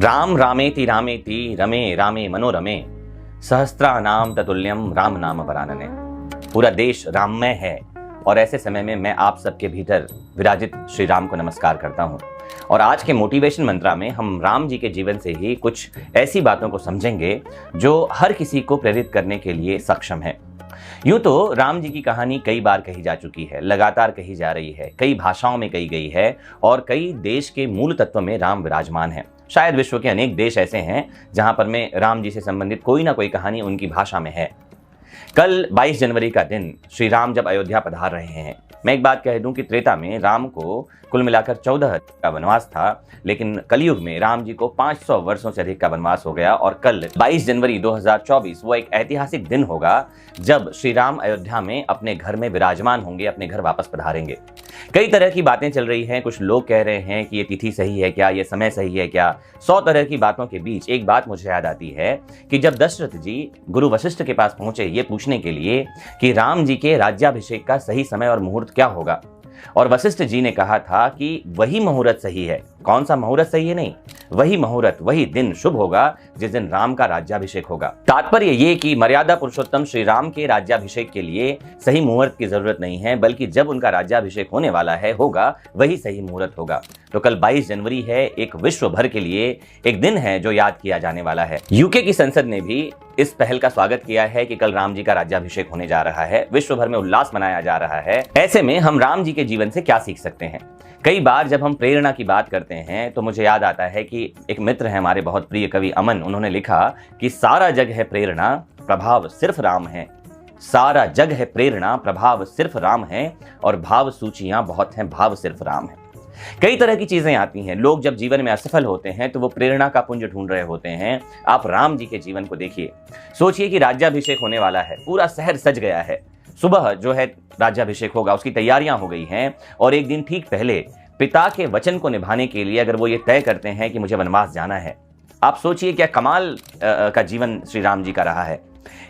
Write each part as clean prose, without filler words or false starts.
राम रामेति रामेति रमे रामे मनोरमे सहस्त्रानाम ततुल्यम राम नाम वरानने। पूरा देश राममय है और ऐसे समय में मैं आप सबके भीतर विराजित श्री राम को नमस्कार करता हूं। और आज के मोटिवेशन मंत्रा में हम राम जी के जीवन से ही कुछ ऐसी बातों को समझेंगे जो हर किसी को प्रेरित करने के लिए सक्षम है। यूं तो राम जी की कहानी कई बार कही जा चुकी है, लगातार कही जा रही है, कई भाषाओं में कही गई है और कई देश के मूल तत्व में राम विराजमान है। शायद विश्व के अनेक देश ऐसे हैं जहां पर में राम जी से संबंधित कोई ना कोई कहानी उनकी भाषा में है। कल 22 जनवरी का दिन श्री राम जब अयोध्या पधार रहे हैं, मैं एक बात कह दूं कि त्रेता में राम को कुल मिलाकर 14 का वनवास था, लेकिन कलयुग में राम जी को 500 वर्षों से अधिक का वनवास हो गया। और कल 22 जनवरी 2024 वो एक ऐतिहासिक दिन होगा जब श्री राम अयोध्या में अपने घर में विराजमान होंगे, अपने घर वापस पधारेंगे। कई तरह की बातें चल रही हैं, कुछ लोग कह रहे हैं कि ये तिथि सही है क्या, ये समय सही है क्या। 100 तरह की बातों के बीच एक बात मुझे याद आती है कि जब दशरथ जी गुरु वशिष्ठ के पास पहुंचे ये पूछने के लिए कि राम जी के राज्याभिषेक का सही समय और मुहूर्त क्या होगा, और वशिष्ठ जी ने कहा था कि वही मुहूर्त सही है। कौन सा मुहूर्त सही है? नहीं, वही मुहूर्त, वही दिन शुभ होगा जिस दिन राम का राज्याभिषेक होगा। तात्पर्य ये कि मर्यादा पुरुषोत्तम श्री राम के राज्याभिषेक के लिए सही मुहूर्त की जरूरत नहीं है, बल्कि जब उनका राज्याभिषेक होने वाला है होगा वही सही मुहूर्त होगा। तो कल 22 जनवरी है, एक विश्व भर के लिए एक दिन है जो याद किया जाने वाला है। यूके की संसद ने भी इस पहल का स्वागत किया है कि कल राम जी का राज्याभिषेक होने जा रहा है, विश्व भर में उल्लास मनाया जा रहा है। ऐसे में हम राम जी के जीवन से क्या सीख सकते हैं? कई बार जब हम प्रेरणा की बात करते हैं तो मुझे याद आता है कि एक मित्र है हमारे बहुत प्रिय कवि अमन, उन्होंने लिखा कि सारा जग है प्रेरणा, प्रभाव सिर्फ राम है। सारा जग है प्रेरणा, प्रभाव सिर्फ राम है, और भाव सूचियां बहुत हैं, भाव सिर्फ राम है। कई तरह की चीजें आती हैं। लोग जब जीवन में असफल होते हैं तो वो प्रेरणा का पुंज ढूंढ रहे होते हैं। आप राम जी के जीवन को देखिए, सोचिए कि राज्याभिषेक होने वाला है, पूरा शहर सज गया है, सुबह जो है राज्याभिषेक होगा, उसकी तैयारियां हो गई हैं, और एक दिन ठीक पहले पिता के वचन को निभाने के लिए अगर वो ये तय करते हैं कि मुझे वनवास जाना है, आप सोचिए क्या कमाल का जीवन श्री राम जी का रहा है।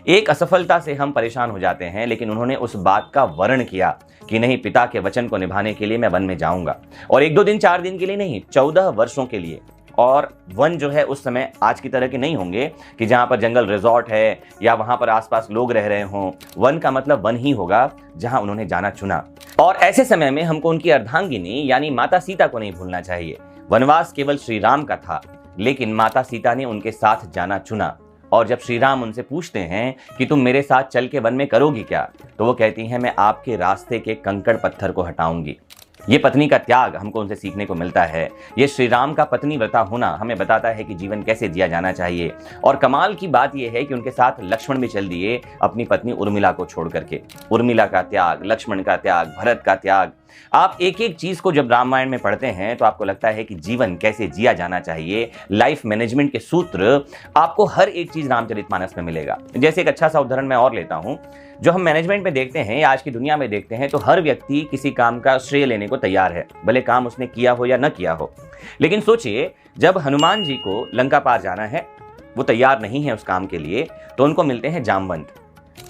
एक असफलता से हम परेशान हो जाते हैं, लेकिन उन्होंने उस बात का वर्ण किया कि नहीं, पिता के वचन को निभाने के लिए मैं वन में जाऊंगा। और 1-2 दिन 4 दिन के लिए नहीं, 14 वर्षों के लिए। और वन जो है उस समय आज की तरह के नहीं होंगे कि जहां पर जंगल रिजॉर्ट है या वहां पर आसपास लोग रह रहे हों। वन का मतलब वन ही होगा जहां उन्होंने जाना चुना। और ऐसे समय में हमको उनकी अर्धांगिनी यानी माता सीता को नहीं भूलना चाहिए। वनवास केवल श्री राम का था, लेकिन माता सीता ने उनके साथ जाना चुना। और जब श्री राम उनसे पूछते हैं कि तुम मेरे साथ चल के वन में करोगी क्या, तो वो कहती हैं मैं आपके रास्ते के कंकड़ पत्थर को हटाऊंगी। ये पत्नी का त्याग हमको उनसे सीखने को मिलता है। ये श्री राम का पत्नी व्रता होना हमें बताता है कि जीवन कैसे जिया जाना चाहिए। और कमाल की बात यह है कि उनके साथ लक्ष्मण भी चल दिए अपनी पत्नी उर्मिला को छोड़ करके। उर्मिला का त्याग, लक्ष्मण का त्याग, भरत का त्याग। आप एक एक चीज को जब रामायण में पढ़ते हैं तो आपको लगता है कि जीवन कैसे जिया जाना चाहिए। लाइफ मैनेजमेंट के सूत्र आपको हर एक चीज रामचरितमानस में मिलेगा। जैसे एक अच्छा सा उदाहरण मैं और लेता हूं, जो हम मैनेजमेंट में देखते हैं या आज की दुनिया में देखते हैं, तो हर व्यक्ति किसी काम का श्रेय लेने को तैयार है, भले काम उसने किया हो या न किया हो। लेकिन सोचिए, जब हनुमान जी को लंका पार जाना है, वो तैयार नहीं है उस काम के लिए, तो उनको मिलते हैं जामवंत।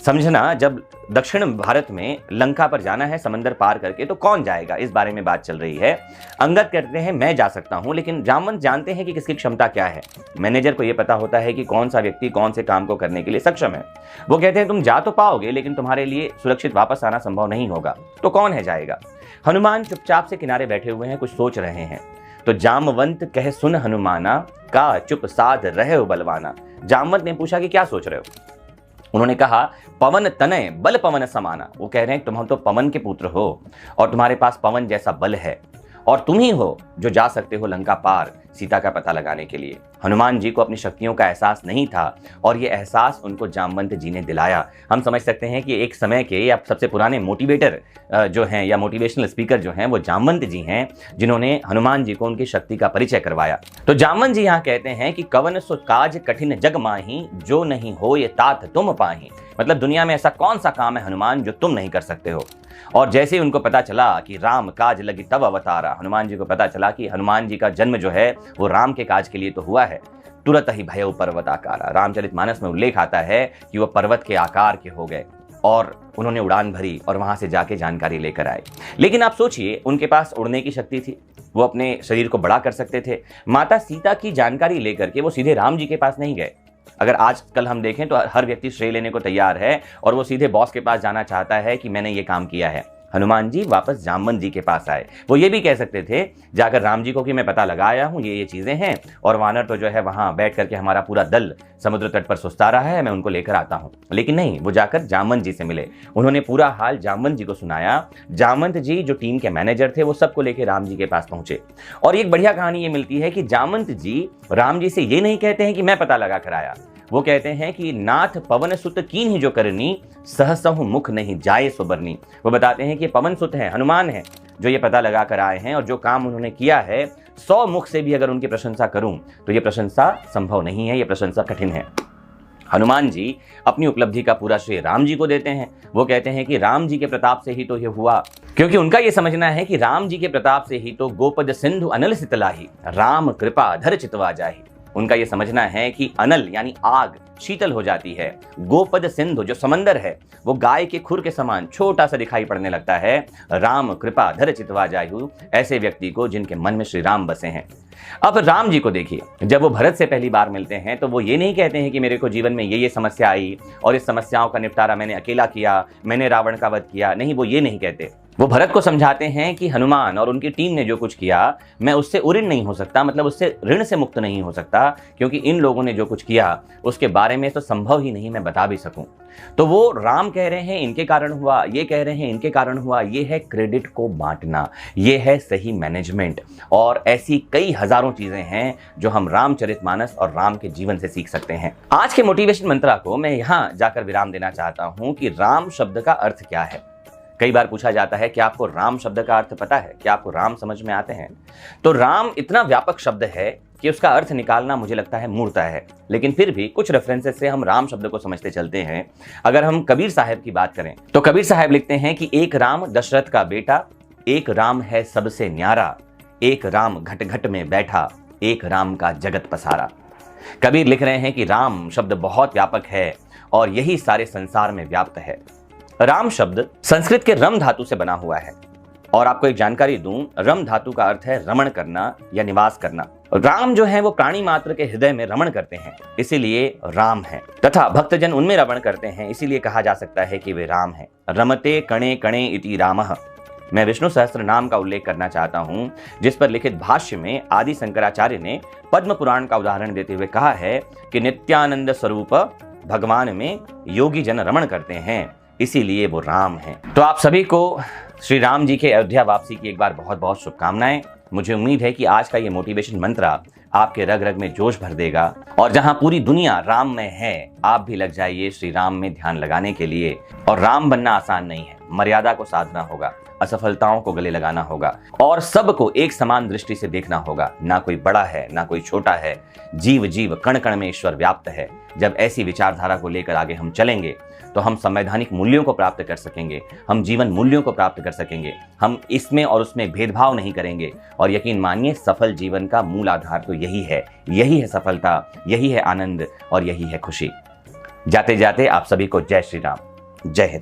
समझना, जब दक्षिण भारत में लंका पर जाना है समंदर पार करके, तो कौन जाएगा, इस बारे में बात चल रही है। अंगद कहते हैं मैं जा सकता हूं, लेकिन जामवंत जानते हैं कि किसकी क्षमता क्या है। मैनेजर को यह पता होता है कि कौन सा व्यक्ति कौन से काम को करने के लिए सक्षम है। वो कहते हैं तुम जा तो पाओगे, लेकिन तुम्हारे लिए सुरक्षित वापस आना संभव नहीं होगा। तो कौन है जाएगा? हनुमान चुपचाप से किनारे बैठे हुए हैं, कुछ सोच रहे हैं। तो जामवंत कह सुन हनुमाना, का चुप साध रहे हो बलवाना। जामवंत ने पूछा कि क्या सोच रहे हो? उन्होंने कहा पवन तनय बल पवन समाना। वो कह रहे हैं तुम तो पवन के पुत्र हो और तुम्हारे पास पवन जैसा बल है, और तुम ही हो जो जा सकते हो लंका पार सीता का पता लगाने के लिए। हनुमान जी को अपनी शक्तियों का एहसास नहीं था और ये एहसास उनको जामवंत जी ने दिलाया। हम समझ सकते हैं कि एक समय के या सबसे पुराने मोटिवेटर जो हैं या मोटिवेशनल स्पीकर जो हैं वो जामवंत जी हैं, जिन्होंने हनुमान जी को उनकी शक्ति का परिचय करवाया। तो जामवंत जी यहाँ कहते हैं कि कवन सो काज कठिन जग माही, जो नहीं हो ये तात तुम पाही। मतलब दुनिया में ऐसा कौन सा काम है हनुमान जो तुम नहीं कर सकते हो। और जैसे ही उनको पता चला कि राम काज लगी तब अवतारा, हनुमान जी को पता चला कि हनुमान जी का जन्म जो है वो राम के काज के लिए तो हुआ है। तुरत ही भयउ पर्वत आकारा, रामचरितमानस में उल्लेख आता है कि वह पर्वत के आकार के हो गए और उन्होंने उड़ान भरी और वहां से जाके जानकारी लेकर आए। लेकिन आप सोचिए, उनके पास उड़ने की शक्ति थी, वो अपने शरीर को बड़ा कर सकते थे। माता सीता की जानकारी लेकर के वो सीधे राम जी के पास नहीं गए। अगर आजकल हम देखें तो हर व्यक्ति श्रेय लेने को तैयार है और वो सीधे बॉस के पास जाना चाहता है कि मैंने ये काम किया है। हनुमान जी वापस जामवंत जी के पास आए। वो ये भी कह सकते थे जाकर राम जी को कि मैं पता लगाया हूं ये चीजें हैं, और वानर तो जो है वहां बैठ करके हमारा पूरा दल समुद्र तट पर सुस्ता रहा है, मैं उनको लेकर आता हूं। लेकिन नहीं, वो जाकर जामवंत जी से मिले। उन्होंने पूरा हाल जामवंत जी को सुनाया। जामवंत जी जो टीम के मैनेजर थे वो सबको लेकर राम जी के पास पहुंचे। और एक बढ़िया कहानी ये मिलती है कि जामवंत जी राम जी से ये नहीं कहते हैं कि मैं पता लगा कर आया, वो कहते हैं कि नाथ पवन सुत कीन ही जो करनी, सहसहु मुख नहीं जाए सुबरनी। वो बताते हैं कि पवन सुत है, हनुमान है, जो ये पता लगा कर आए हैं, और जो काम उन्होंने किया है 100 मुख से भी अगर उनकी प्रशंसा करूं तो ये प्रशंसा संभव नहीं है, ये प्रशंसा कठिन है। हनुमान जी अपनी उपलब्धि का पूरा श्रेय राम जी को देते हैं। वो कहते हैं कि राम जी के प्रताप से ही तो ये हुआ, क्योंकि उनका ये समझना है कि राम जी के प्रताप से ही तो गोपद सिंधु अनल सितलाही, राम कृपा धर चितवा जाही। उनका यह समझना है कि अनल यानी आग शीतल हो जाती है, गोपद सिंधु जो समंदर है वो गाय के खुर के समान छोटा सा दिखाई पड़ने लगता है, राम कृपा धर चितवा जायु, ऐसे व्यक्ति को जिनके मन में श्री राम बसे हैं। अब राम जी को देखिए, जब वो भरत से पहली बार मिलते हैं तो वो ये नहीं कहते हैं कि मेरे को जीवन में ये समस्या आई और इस समस्याओं का निपटारा मैंने अकेला किया, मैंने रावण का वध किया। नहीं, वो ये नहीं कहते। वो भरत को समझाते हैं कि हनुमान और उनकी टीम ने जो कुछ किया मैं उससे उऋण नहीं हो सकता, मतलब उससे ऋण से मुक्त नहीं हो सकता, क्योंकि इन लोगों ने जो कुछ किया उसके बारे में तो संभव ही नहीं मैं बता भी सकूं। तो वो राम कह रहे हैं इनके कारण हुआ, ये कह रहे हैं इनके कारण हुआ, ये है क्रेडिट को बांटना, ये है सही मैनेजमेंट। और ऐसी कई हजारों चीजें हैं जो हम रामचरितमानस और राम के जीवन से सीख सकते हैं। आज के मोटिवेशन मंत्रा को मैं यहां जाकर विराम देना चाहता हूं कि राम शब्द का अर्थ क्या है। कई बार पूछा जाता है कि आपको राम शब्द का अर्थ पता है, क्या आपको राम समझ में आते हैं? तो राम इतना व्यापक शब्द है कि उसका अर्थ निकालना मुझे लगता है मूर्ता है, लेकिन फिर भी कुछ रेफरेंसेस से हम राम शब्द को समझते चलते हैं। अगर हम कबीर साहब की बात करें तो कबीर साहब लिखते हैं कि एक राम दशरथ का बेटा, एक राम है सबसे न्यारा, एक राम घट घट में बैठा, एक राम का जगत पसारा। कबीर लिख रहे हैं कि राम शब्द बहुत व्यापक है और यही सारे संसार में व्याप्त है। राम शब्द संस्कृत के रम धातु से बना हुआ है, और आपको एक जानकारी दूं, रम धातु का अर्थ है रमण करना या निवास करना। राम जो है वो प्राणी मात्र के हृदय में रमण करते हैं, इसीलिए राम है, तथा भक्तजन उनमें रमण करते हैं, इसीलिए कहा जा सकता है कि वे राम हैं। रमते कणे कणे इति रामः। मैं विष्णु सहस्त्र नाम का उल्लेख करना चाहता हूं, जिस पर लिखित भाष्य में आदि शंकराचार्य ने पद्म पुराण का उदाहरण देते हुए कहा है कि नित्यानंद स्वरूप भगवान में योगी जन रमण करते हैं, इसीलिए वो राम हैं। तो आप सभी को श्री राम जी के अयोध्या वापसी की एक बार बहुत बहुत शुभकामनाएं। मुझे उम्मीद है कि आज का ये मोटिवेशन मंत्र आपके रग रग में जोश भर देगा, और जहां पूरी दुनिया राम में है, आप भी लग जाइए श्री राम में ध्यान लगाने के लिए। और राम बनना आसान नहीं है, मर्यादा को साधना होगा, असफलताओं को गले लगाना होगा, और सबको एक समान दृष्टि से देखना होगा। ना कोई बड़ा है ना कोई छोटा है, जीव जीव कण कण में ईश्वर व्याप्त है। जब ऐसी विचारधारा को लेकर आगे हम चलेंगे तो हम संवैधानिक मूल्यों को प्राप्त कर सकेंगे, हम जीवन मूल्यों को प्राप्त कर सकेंगे, हम इसमें और उसमें भेदभाव नहीं करेंगे। और यकीन मानिए, सफल जीवन का मूल आधार तो यही है सफलता, यही है आनंद और यही है खुशी। जाते जाते आप सभी को जय श्री राम, जय हिंद।